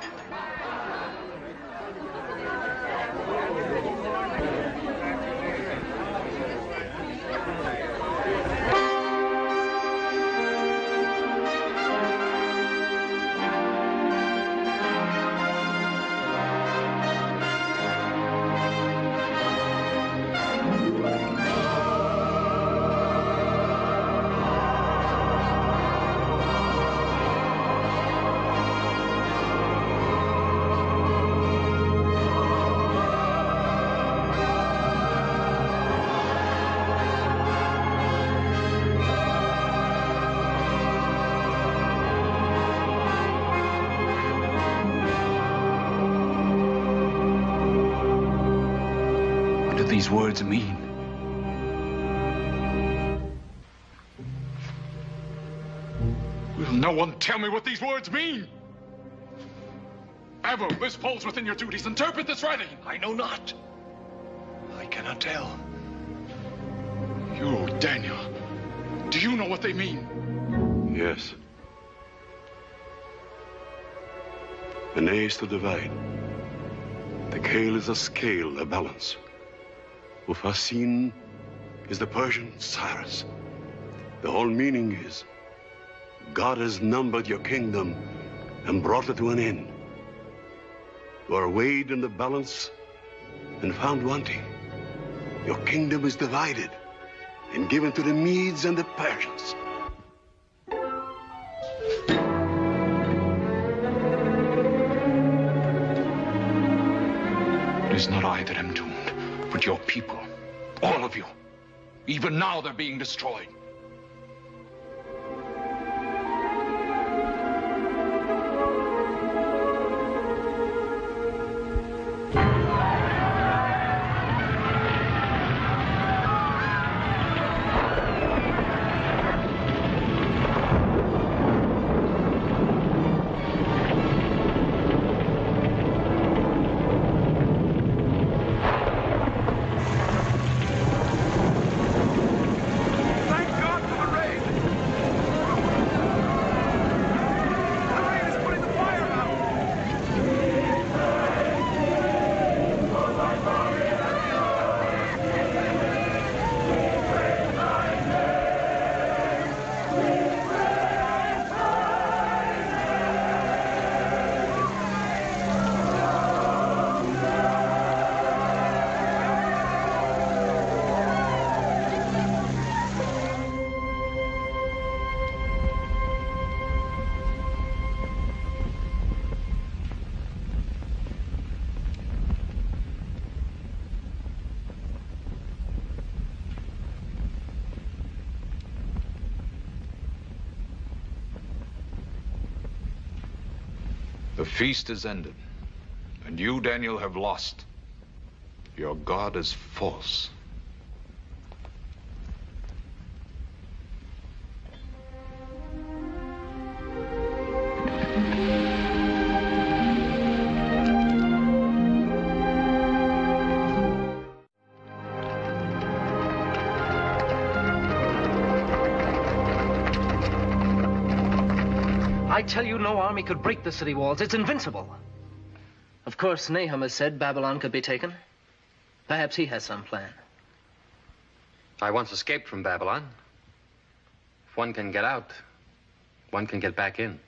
These words mean? Will no one tell me what these words mean? Abel, this falls within your duties. Interpret this writing. I know not. I cannot tell. You, Daniel, do you know what they mean? Yes. An A is to divide. The Kale is a scale, a balance. Ufasin is the Persian Cyrus. The whole meaning is, God has numbered your kingdom and brought it to an end. You are weighed in the balance and found wanting. Your kingdom is divided and given to the Medes and the Persians. It is not I that am doomed, but your people. All of you. Even now they're being destroyed. The feast is ended, and you, Daniel, have lost. Your God is false. I tell you, no army could break the city walls. It's invincible. Of course, Nahum has said Babylon could be taken. Perhaps he has some plan. I once escaped from Babylon. If one can get out, one can get back in.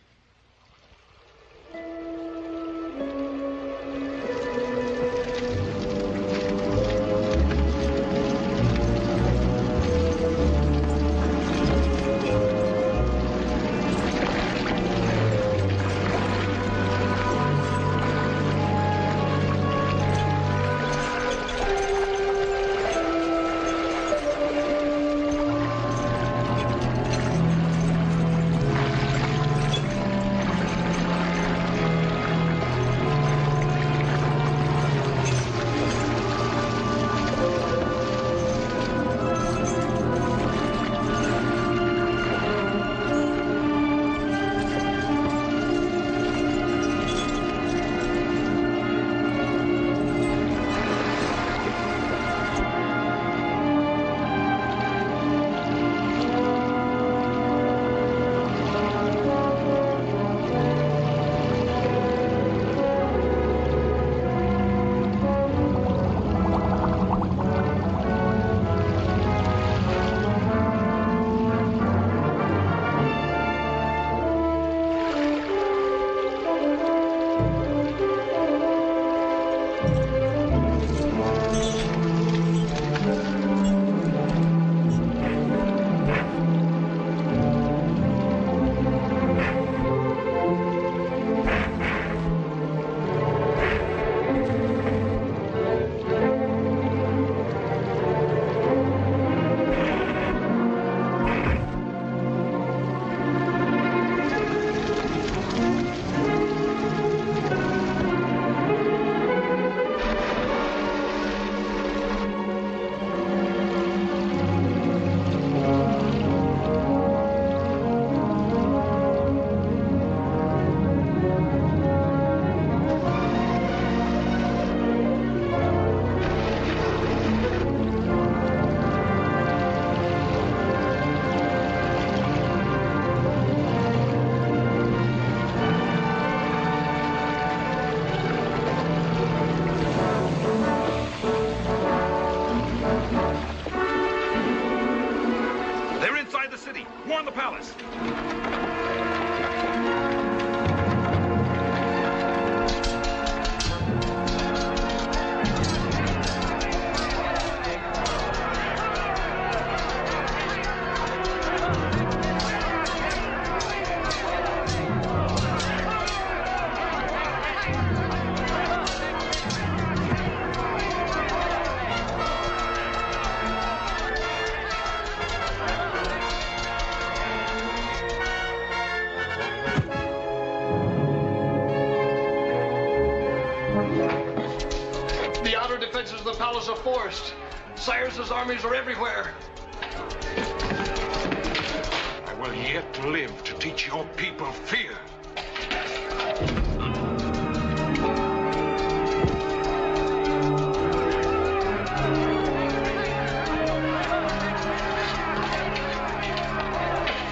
warn the palace. Are forced. Cyrus's armies are everywhere. I will yet live to teach your people fear.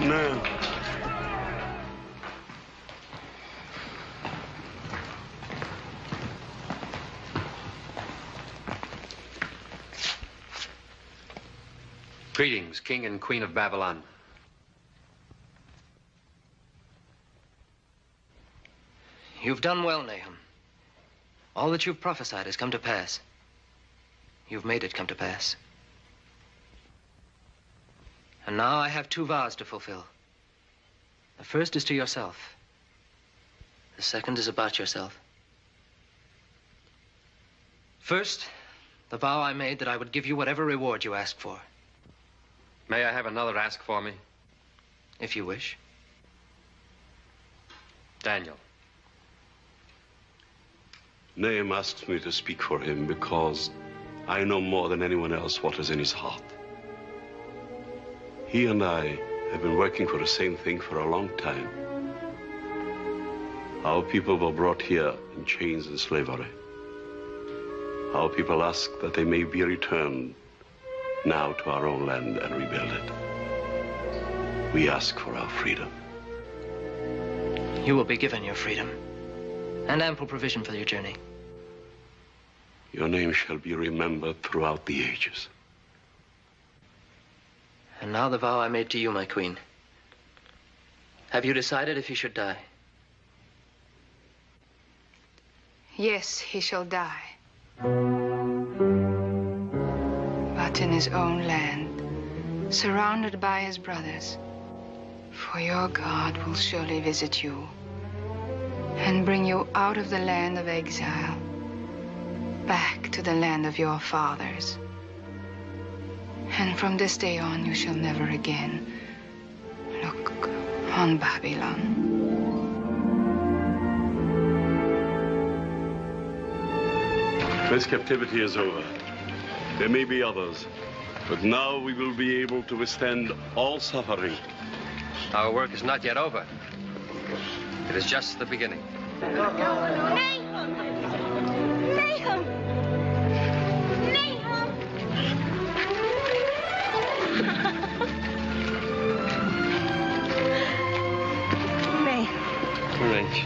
No. Greetings, King and Queen of Babylon. You've done well, Nahum. All that you've prophesied has come to pass. You've made it come to pass. And now I have 2 vows to fulfill. The first is to yourself. The second is about yourself. First, the vow I made that I would give you whatever reward you asked for. May I have another ask for me? If you wish. Daniel. Nahum asks me to speak for him because I know more than anyone else what is in his heart. He and I have been working for the same thing for a long time. Our people were brought here in chains and slavery. Our people ask that they may be returned now to our own land and rebuild it. We ask for our freedom. You will be given your freedom and ample provision for your journey. Your name shall be remembered throughout the ages. And now the vow I made to you, my queen. Have you decided if he should die? Yes, he shall die. But in his own land, surrounded by his brothers. For your God will surely visit you and bring you out of the land of exile, back to the land of your fathers. And from this day on, you shall never again look on Babylon. This captivity is over. There may be others, but now we will be able to withstand all suffering. Our work is not yet over. It is just the beginning. Nahum! Nahum! Nahum! Courage.